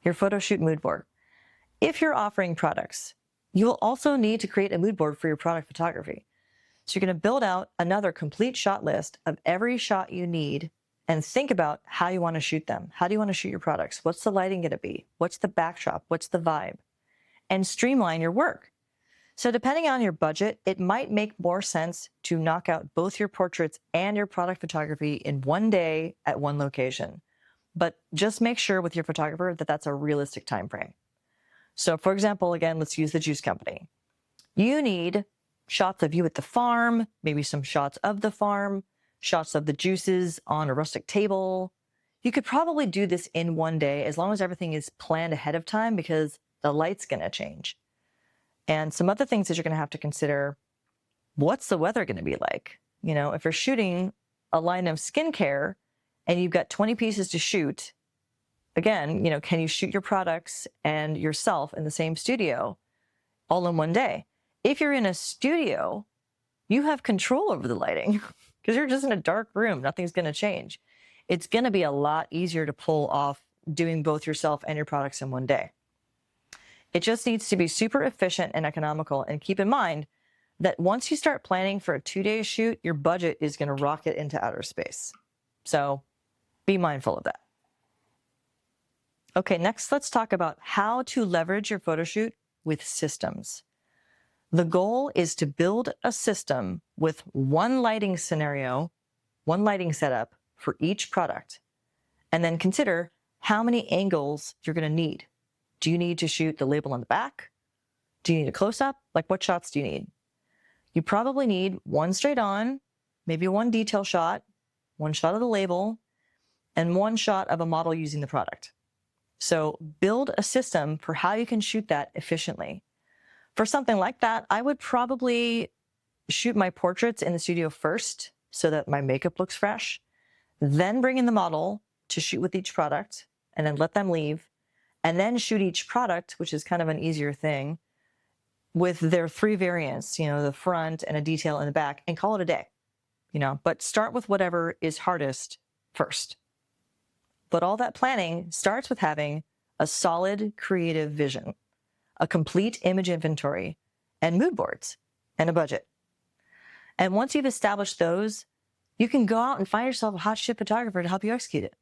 your photo shoot mood board. If you're offering products, you will also need to create a mood board for your product photography. So you're going to build out another complete shot list of every shot you need and think about how you want to shoot them. How do you want to shoot your products? What's the lighting going to be? What's the backdrop? What's the vibe? And streamline your work. So depending on your budget, it might make more sense to knock out both your portraits and your product photography in one day at one location. But just make sure with your photographer that that's a realistic time frame. So for example, again, let's use the juice company. You need shots of you at the farm, maybe some shots of the farm, shots of the juices on a rustic table. You could probably do this in one day as long as everything is planned ahead of time because the light's going to change. And some other things that you're going to have to consider, what's the weather going to be like? You know, if you're shooting a line of skincare and you've got 20 pieces to shoot, again, you know, can you shoot your products and yourself in the same studio all in one day? If you're in a studio, you have control over the lighting because you're just in a dark room. Nothing's going to change. It's going to be a lot easier to pull off doing both yourself and your products in one day. It just needs to be super efficient and economical. And keep in mind that once you start planning for a 2-day shoot, your budget is going to rocket into outer space. So be mindful of that. Okay, next let's talk about how to leverage your photo shoot with systems. The goal is to build a system with one lighting scenario, one lighting setup for each product, and then consider how many angles you're going to need. Do you need to shoot the label on the back? Do you need a close-up? Like what shots do you need? You probably need one straight on, maybe one detail shot, one shot of the label, and one shot of a model using the product. So build a system for how you can shoot that efficiently. For something like that, I would probably shoot my portraits in the studio first so that my makeup looks fresh, then bring in the model to shoot with each product and then let them leave, and then shoot each product, which is kind of an easier thing, with their 3 variants, you know, the front and a detail in the back, and call it a day, you know, but start with whatever is hardest first. But all that planning starts with having a solid creative vision, a complete image inventory, and mood boards, and a budget. And once you've established those, you can go out and find yourself a hot shit photographer to help you execute it.